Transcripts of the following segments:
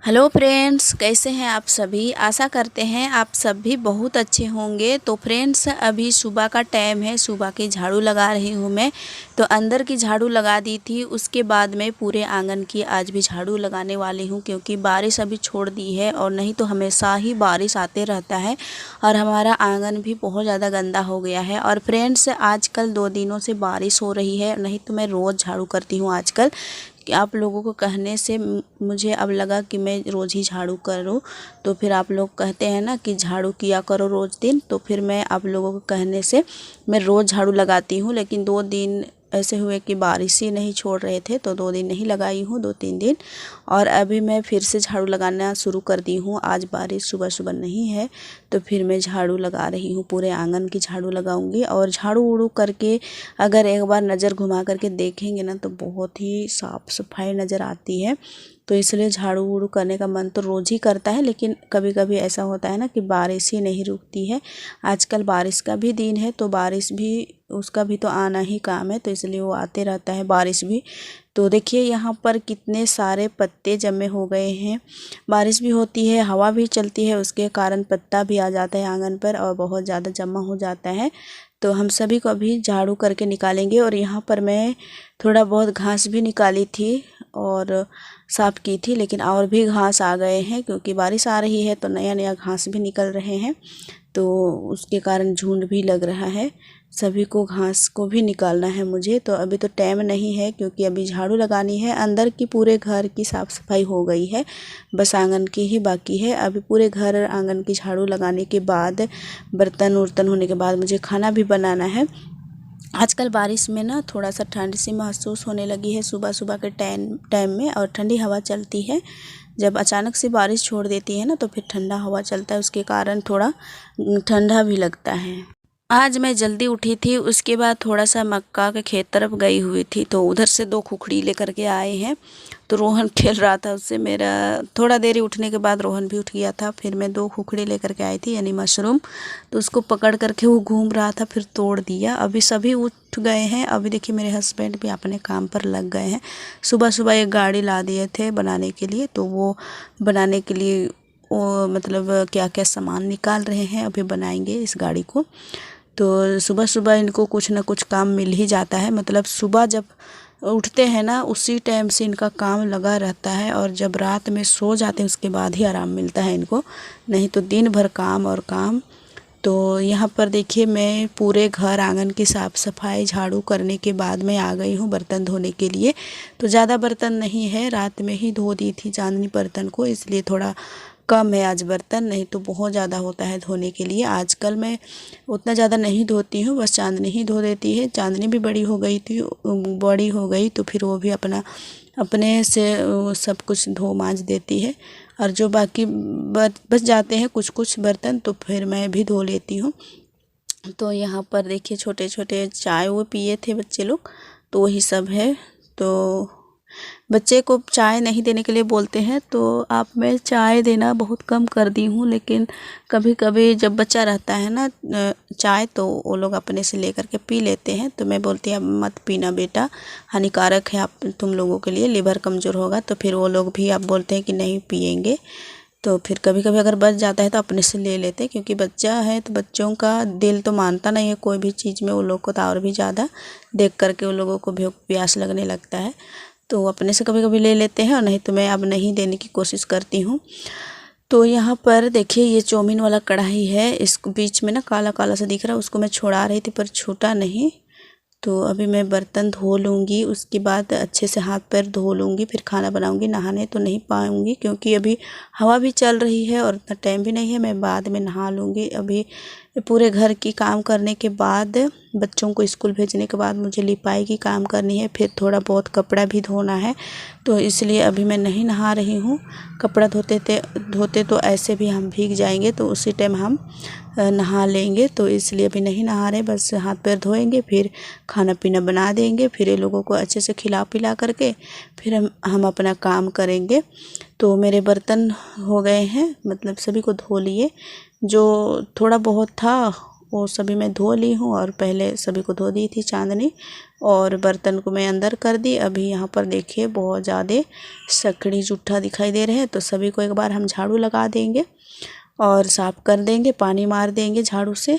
Hello friends, कैसे हैं आप सभी। आशा करते हैं आप सब भी बहुत अच्छे होंगे। तो फ्रेंड्स, अभी सुबह का टाइम है, सुबह की झाड़ू लगा रही हूँ मैं। तो अंदर की झाड़ू लगा दी थी, उसके बाद मैं पूरे आंगन की आज भी झाड़ू लगाने वाली हूँ, क्योंकि बारिश अभी छोड़ दी है और नहीं तो हमेशा ही बारिश आते रहता है और हमारा आंगन भी बहुत ज़्यादा गंदा हो गया है। और फ्रेंड्स, आजकल 2 दिनों से बारिश हो रही है, नहीं तो मैं रोज़ झाड़ू करती हूँ आजकल। कि आप लोगों को कहने से मुझे अब लगा कि मैं रोज़ ही झाड़ू करूँ। तो फिर आप लोग कहते हैं ना कि झाड़ू किया करो रोज़ दिन, तो फिर मैं आप लोगों को कहने से मैं रोज़ झाड़ू लगाती हूँ। लेकिन 2 दिन ऐसे हुए कि बारिश ही नहीं छोड़ रहे थे, तो 2 दिन नहीं लगाई हूँ, 2-3 दिन। और अभी मैं फिर से झाड़ू लगाना शुरू कर दी हूँ। आज बारिश सुबह सुबह नहीं है, तो फिर मैं झाड़ू लगा रही हूँ, पूरे आंगन की झाड़ू लगाऊंगी। और झाड़ू उड़ू करके अगर एक बार नज़र घुमा करके देखेंगे ना, तो बहुत ही साफ़ सफाई नज़र आती है। तो इसलिए झाड़ू उड़ू करने का मन तो रोज़ ही करता है, लेकिन कभी कभी ऐसा होता है ना कि बारिश ही नहीं रुकती है। आजकल बारिश का भी दिन है, तो बारिश भी उसका भी तो आना ही काम है, तो इसलिए वो आते रहता है बारिश भी। तो देखिए यहाँ पर कितने सारे पत्ते जमे हो गए हैं। बारिश भी होती है, हवा भी चलती है, उसके कारण पत्ता भी आ जाता है आंगन पर और बहुत ज़्यादा जमा हो जाता है। तो हम सभी को अभी झाड़ू करके निकालेंगे। और यहाँ पर मैं थोड़ा बहुत घास भी निकाली थी और साफ़ की थी, लेकिन और भी घास आ गए हैं, क्योंकि बारिश आ रही है तो नया नया घास भी निकल रहे हैं। तो उसके कारण झुंड भी लग रहा है, सभी को घास को भी निकालना है मुझे। तो अभी तो टाइम नहीं है, क्योंकि अभी झाड़ू लगानी है। अंदर की पूरे घर की साफ़ सफाई हो गई है, बस आंगन की ही बाकी है। अभी पूरे घर आंगन की झाड़ू लगाने के बाद, बर्तन उर्तन होने के बाद मुझे खाना भी बनाना है। आजकल बारिश में ना थोड़ा सा ठंड सी महसूस होने लगी है सुबह सुबह के टाइम में, और ठंडी हवा चलती है। जब अचानक से बारिश छोड़ देती है ना, तो फिर ठंडा हवा चलता है, उसके कारण थोड़ा ठंडा भी लगता है। आज मैं जल्दी उठी थी, उसके बाद थोड़ा सा मक्का के खेत तरफ गई हुई थी, तो उधर से 2 खुखड़ी लेकर के आए हैं। तो रोहन खेल रहा था उससे, मेरा थोड़ा देरी उठने के बाद रोहन भी उठ गया था। फिर मैं 2 खुखड़ी लेकर के आई थी, यानी मशरूम। तो उसको पकड़ करके वो घूम रहा था, फिर तोड़ दिया। अभी सभी उठ गए हैं। अभी देखिए मेरे हस्बैंड भी अपने काम पर लग गए हैं। सुबह सुबह एक गाड़ी ला दिए थे बनाने के लिए, तो वो बनाने के लिए वो मतलब क्या क्या सामान निकाल रहे हैं, अभी बनाएंगे इस गाड़ी को। तो सुबह सुबह इनको कुछ ना कुछ काम मिल ही जाता है। मतलब सुबह जब उठते हैं ना, उसी टाइम से इनका काम लगा रहता है, और जब रात में सो जाते हैं उसके बाद ही आराम मिलता है इनको, नहीं तो दिन भर काम और काम। तो यहाँ पर देखिए मैं पूरे घर आंगन की साफ़ सफाई झाड़ू करने के बाद मैं आ गई हूँ बर्तन धोने के लिए। तो ज़्यादा बर्तन नहीं है, रात में ही धो दी थी चांदनी बर्तन को, इसलिए थोड़ा कम है आज बर्तन, नहीं तो बहुत ज़्यादा होता है धोने के लिए। आजकल मैं उतना ज़्यादा नहीं धोती हूँ, बस चांदनी ही धो देती है। चांदनी भी बड़ी हो गई थी, बड़ी हो गई तो फिर वो भी अपने से सब कुछ धो मांज देती है। और जो बाकी बच जाते हैं कुछ कुछ बर्तन, तो फिर मैं भी धो लेती हूँ। तो यहाँ पर देखिए छोटे छोटे चाय वो पिए थे बच्चे लोग, तो वही सब है। तो बच्चे को चाय नहीं देने के लिए बोलते हैं, तो आप मैं चाय देना बहुत कम कर दी हूँ। लेकिन कभी कभी जब बच्चा रहता है ना चाय, तो वो लोग अपने से लेकर के पी लेते हैं। तो मैं बोलती हूँ मत पीना बेटा, हानिकारक है आप तुम लोगों के लिए, लिवर कमज़ोर होगा। तो फिर वो लोग भी आप बोलते हैं कि नहीं पिएंगे। तो फिर कभी कभी अगर बच जाता है तो अपने से ले लेते हैं, क्योंकि बच्चा है तो बच्चों का दिल तो मानता नहीं है कोई भी चीज़ में। वो लोग को तो और भी ज़्यादा देख करके उन लोगों को भूख प्यास लगने लगता है, तो अपने से कभी कभी ले लेते हैं, और नहीं तो मैं अब नहीं देने की कोशिश करती हूँ। तो यहाँ पर देखिए ये चाउमीन वाला कढ़ाई है, इसको बीच में ना काला काला सा दिख रहा है, उसको मैं छुड़ा रही थी पर छूटा नहीं। तो अभी मैं बर्तन धो लूँगी, उसके बाद अच्छे से हाथ पैर धो लूँगी, फिर खाना बनाऊँगी। नहाने तो नहीं पाऊँगी, क्योंकि अभी हवा भी चल रही है और इतना टाइम भी नहीं है। मैं बाद में नहा लूँगी। अभी पूरे घर की काम करने के बाद, बच्चों को स्कूल भेजने के बाद मुझे लिपाई की काम करनी है, फिर थोड़ा बहुत कपड़ा भी धोना है। तो इसलिए अभी मैं नहीं नहा रही हूँ। कपड़ा धोते तो ऐसे भी हम भीग जाएंगे, तो उसी टाइम हम नहा लेंगे। तो इसलिए अभी नहीं नहा रहे, बस हाथ पैर धोएंगे, फिर खाना पीना बना देंगे, फिर ये लोगों को अच्छे से खिला पिला करके फिर हम अपना काम करेंगे। तो मेरे बर्तन हो गए हैं, मतलब सभी को धो लिए। जो थोड़ा बहुत था वो सभी मैं धो ली हूँ और पहले सभी को धो दी थी चांदनी, और बर्तन को मैं अंदर कर दी। अभी यहाँ पर देखिए बहुत ज़्यादा सकड़ी जूठा दिखाई दे रहे हैं, तो सभी को एक बार हम झाड़ू लगा देंगे और साफ़ कर देंगे, पानी मार देंगे झाड़ू से,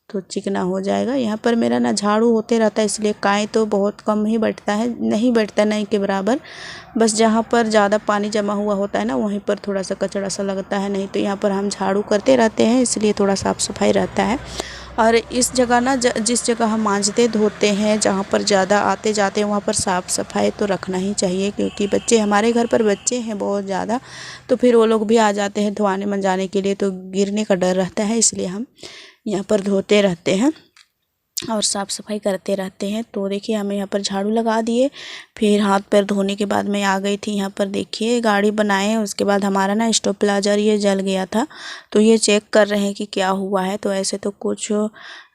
तो चिकना हो जाएगा। यहाँ पर मेरा ना झाड़ू होते रहता है, इसलिए काई तो बहुत कम ही बैठता है, नहीं बैठता नहीं के बराबर। बस जहाँ पर ज़्यादा पानी जमा हुआ होता है ना, वहीं पर थोड़ा सा कचड़ा सा लगता है, नहीं तो यहाँ पर हम झाड़ू करते रहते हैं, इसलिए थोड़ा साफ़ सफाई रहता है। और इस जगह ना जिस जगह हम मांजते धोते हैं, जहाँ पर ज़्यादा आते जाते हैं, वहाँ पर साफ़ सफाई तो रखना ही चाहिए, क्योंकि बच्चे, हमारे घर पर बच्चे हैं बहुत ज़्यादा, तो फिर वो लोग भी आ जाते हैं धोने मंजाने के लिए, तो गिरने का डर रहता है, इसलिए हम यहाँ पर धोते रहते हैं और साफ़ सफाई करते रहते हैं। तो देखिए हमें यहाँ पर झाड़ू लगा दिए, फिर हाथ पैर धोने के बाद मैं आ गई थी यहाँ पर। देखिए गाड़ी बनाए, उसके बाद हमारा ना स्टोव प्लाजर ये जल गया था, तो ये चेक कर रहे हैं कि क्या हुआ है। तो ऐसे तो कुछ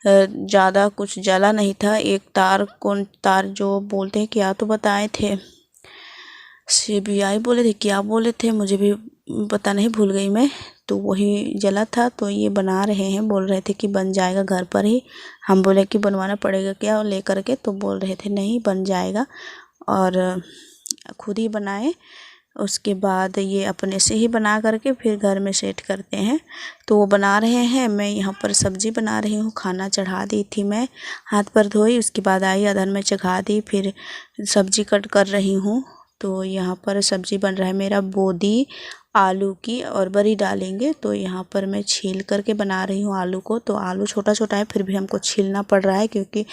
ज़्यादा कुछ जला नहीं था, एक तार, कौन तार जो बोलते हैं, क्या तो बताए थे, CBI बोले थे, क्या बोले थे मुझे भी पता नहीं, भूल गई मैं, तो वही जला था। तो ये बना रहे हैं, बोल रहे थे कि बन जाएगा घर पर ही। हम बोले कि बनवाना पड़ेगा क्या लेकर के, तो बोल रहे थे नहीं बन जाएगा, और खुद ही बनाए। उसके बाद ये अपने से ही बना करके फिर घर में सेट करते हैं। तो वो बना रहे हैं, मैं यहाँ पर सब्ज़ी बना रही हूँ। खाना चढ़ा दी थी मैं, हाथ पर धोई, उसके बाद आई अदहन में चढ़ा दी, फिर सब्ज़ी कट कर रही हूँ। तो यहाँ पर सब्ज़ी बन रहा है मेरा बोदी आलू की, और बड़ी डालेंगे। तो यहाँ पर मैं छील करके बना रही हूँ आलू को। तो आलू छोटा छोटा है, फिर भी हमको छीलना पड़ रहा है, क्योंकि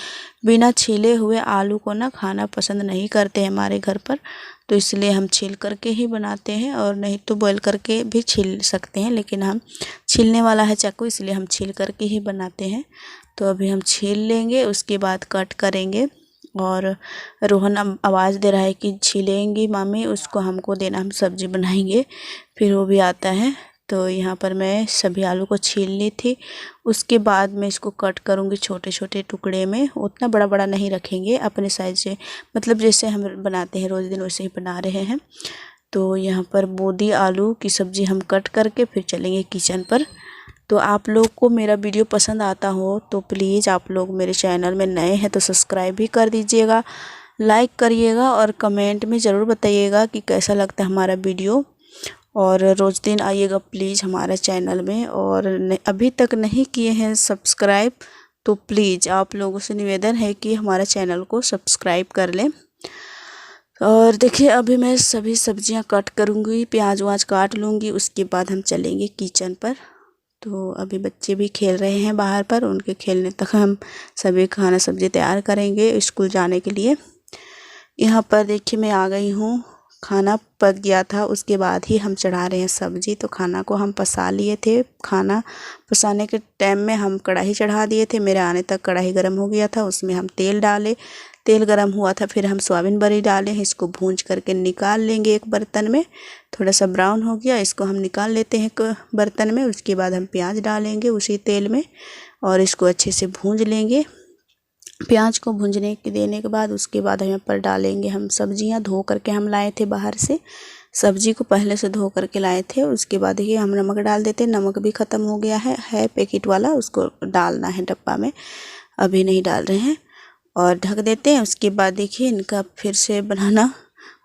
बिना छीले हुए आलू को ना खाना पसंद नहीं करते हैं हमारे घर पर, तो इसलिए हम छील करके ही बनाते हैं, और नहीं तो बॉयल करके भी छील सकते हैं, लेकिन हम छीलने वाला है चाकू, इसलिए हम छील करके ही बनाते हैं। तो अभी हम छील लेंगे, उसके बाद कट करेंगे। और रोहन आवाज़ दे रहा है कि छीलेंगी मामी, उसको हमको देना, हम सब्ज़ी बनाएंगे। फिर वो भी आता है। तो यहाँ पर मैं सभी आलू को छील ली थी, उसके बाद मैं इसको कट करूँगी छोटे छोटे टुकड़े में। उतना बड़ा बड़ा नहीं रखेंगे, अपने साइज से, मतलब जैसे हम बनाते हैं रोज़ दिन वैसे ही बना रहे हैं। तो यहाँ पर बोदी आलू की सब्ज़ी हम कट करके फिर चलेंगे किचन पर। तो आप लोग को मेरा वीडियो पसंद आता हो तो प्लीज़ आप लोग मेरे चैनल में नए हैं तो सब्सक्राइब भी कर दीजिएगा, लाइक करिएगा, और कमेंट में ज़रूर बताइएगा कि कैसा लगता है हमारा वीडियो। और रोज़ दिन आइएगा प्लीज़ हमारे चैनल में, और अभी तक नहीं किए हैं सब्सक्राइब तो प्लीज़ आप लोगों से निवेदन है कि हमारे चैनल को सब्सक्राइब कर लें। और देखिए अभी मैं सभी सब्जियां कट करूँगी, प्याज व्याज काट लूँगी, उसके बाद हम चलेंगे किचन पर। तो अभी बच्चे भी खेल रहे हैं बाहर पर, उनके खेलने तक हम सभी खाना सब्ज़ी तैयार करेंगे स्कूल जाने के लिए। यहाँ पर देखिए मैं आ गई हूँ, खाना पक गया था, उसके बाद ही हम चढ़ा रहे हैं सब्ज़ी। तो खाना को हम पसा लिए थे, खाना पसाने के टाइम में हम कढ़ाई चढ़ा दिए थे, मेरे आने तक कढ़ाई गर्म हो गया था, उसमें हम तेल डाले, तेल गर्म हुआ था, फिर हम सोयाबीन बड़ी डाले हैं, इसको भूंज करके निकाल लेंगे एक बर्तन में। थोड़ा सा ब्राउन हो गया, इसको हम निकाल लेते हैं एक बर्तन में। उसके बाद हम प्याज डालेंगे उसी तेल में, और इसको अच्छे से भूंज लेंगे। प्याज को भूंजने के देने के बाद उसके बाद हम यहाँ पर डालेंगे हम सब्जियां धो करके हम लाए थे बाहर से, सब्जी को पहले से धो करके लाए थे। उसके बाद ये हम नमक डाल देते, नमक भी ख़त्म हो गया है पैकेट वाला, उसको डालना है डब्बा में, अभी नहीं डाल रहे हैं, और ढक देते हैं। उसके बाद देखिए इनका फिर से बनाना,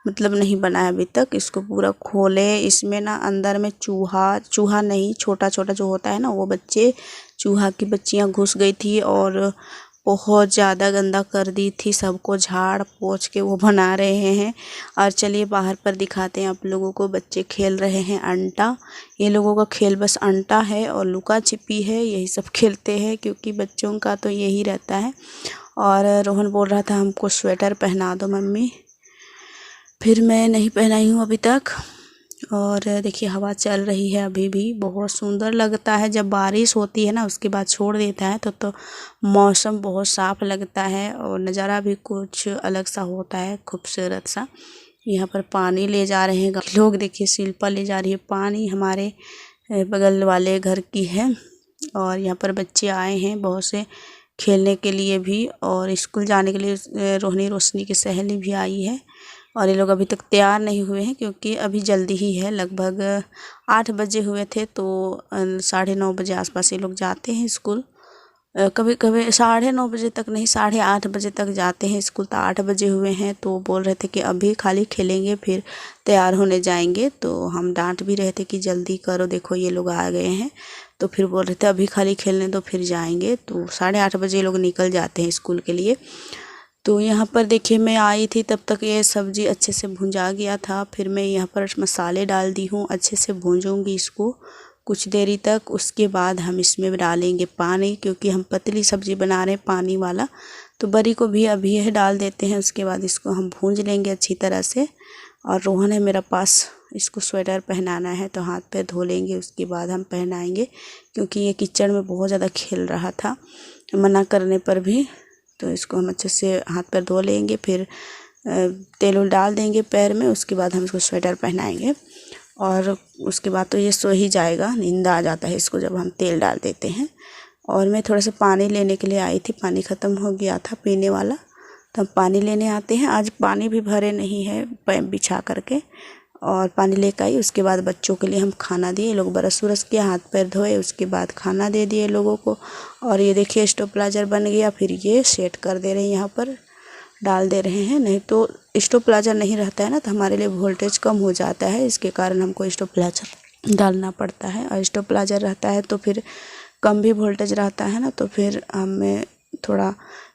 मतलब नहीं बनाया अभी तक, इसको पूरा खोले। इसमें ना अंदर में चूहा नहीं, छोटा छोटा जो होता है ना वो बच्चे, चूहा की बच्चियां घुस गई थी और बहुत ज़्यादा गंदा कर दी थी, सबको झाड़ पोंछ के वो बना रहे हैं। और चलिए बाहर पर दिखाते हैं आप लोगों को, बच्चे खेल रहे हैं अंटा। ये लोगों का खेल बस अंटा है और लुका छिपी है, यही सब खेलते हैं, क्योंकि बच्चों का तो यही रहता है। और रोहन बोल रहा था हमको स्वेटर पहना दो मम्मी, फिर मैं नहीं पहनाई हूँ अभी तक। और देखिए हवा चल रही है अभी भी, बहुत सुंदर लगता है जब बारिश होती है ना, उसके बाद छोड़ देता है तो मौसम बहुत साफ़ लगता है, और नज़ारा भी कुछ अलग सा होता है, खूबसूरत सा। यहाँ पर पानी ले जा रहे हैं लोग, देखिए शिल्पा ले जा रही है पानी, हमारे बगल वाले घर की है। और यहाँ पर बच्चे आए हैं बहुत से खेलने के लिए भी, और स्कूल जाने के लिए रोहनी रोशनी की सहेली भी आई है। और ये लोग अभी तक तैयार नहीं हुए हैं, क्योंकि अभी जल्दी ही है, लगभग 8 बजे हुए थे, तो 9:30 बजे आसपास ये लोग जाते हैं स्कूल। कभी कभी 9:30 बजे तक नहीं, 8:30 बजे तक जाते हैं स्कूल। तो 8 बजे हुए हैं तो बोल रहे थे कि अभी खाली खेलेंगे फिर तैयार होने जाएंगे। तो हम डांट भी रहे थे कि जल्दी करो, देखो ये लोग आ गए हैं। तो फिर बोल रहे थे अभी खाली खेलने दो फिर जाएंगे। तो 8:30 बजे ये लोग निकल जाते हैं स्कूल के लिए। तो यहाँ पर देखिए मैं आई थी तब तक ये सब्ज़ी अच्छे से भुंजा गया था। फिर मैं यहाँ पर मसाले डाल दी हूँ, अच्छे से भूंजूंगी इसको कुछ देरी तक। उसके बाद हम इसमें डालेंगे पानी, क्योंकि हम पतली सब्ज़ी बना रहे हैं पानी वाला। तो बड़ी को भी अभी यह डाल देते हैं। उसके बाद इसको हम भूंज लेंगे अच्छी तरह से। और रोहन है मेरा पास, इसको स्वेटर पहनाना है तो हाथ पैर धो लेंगे, उसके बाद हम पहनाएंगे। क्योंकि ये कीचड़ में बहुत ज़्यादा खेल रहा था मना करने पर भी। तो इसको हम अच्छे से हाथ पैर धो लेंगे, फिर तेल उल डाल देंगे पैर में। उसके बाद हम इसको स्वेटर पहनाएंगे और उसके बाद तो ये सो ही जाएगा। नींद आ जाता है इसको जब हम तेल डाल देते हैं। और मैं थोड़ा सा पानी लेने के लिए आई थी, पानी ख़त्म हो गया था पीने वाला, तो हम पानी लेने आते हैं। आज पानी भी भरे नहीं है पैप बिछा करके, और पानी लेकर आई। उसके बाद बच्चों के लिए हम खाना दिए, लोग ब्रश व्रश किया, हाथ पैर धोए, उसके बाद खाना दे दिए लोगों को। और ये देखिए स्टेबलाइजर बन गया। फिर ये सेट कर दे रहे हैं, यहाँ पर डाल दे रहे हैं। नहीं तो स्टेबलाइजर नहीं रहता है ना तो हमारे लिए वोल्टेज कम हो जाता है, इसके कारण हमको स्टेबलाइजर डालना पड़ता है। और स्टेबलाइजर रहता है तो फिर कम भी वोल्टेज रहता है ना, तो फिर हमें थोड़ा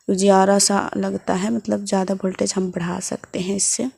उजियारा सा लगता है, मतलब ज़्यादा वोल्टेज हम बढ़ा सकते हैं इससे।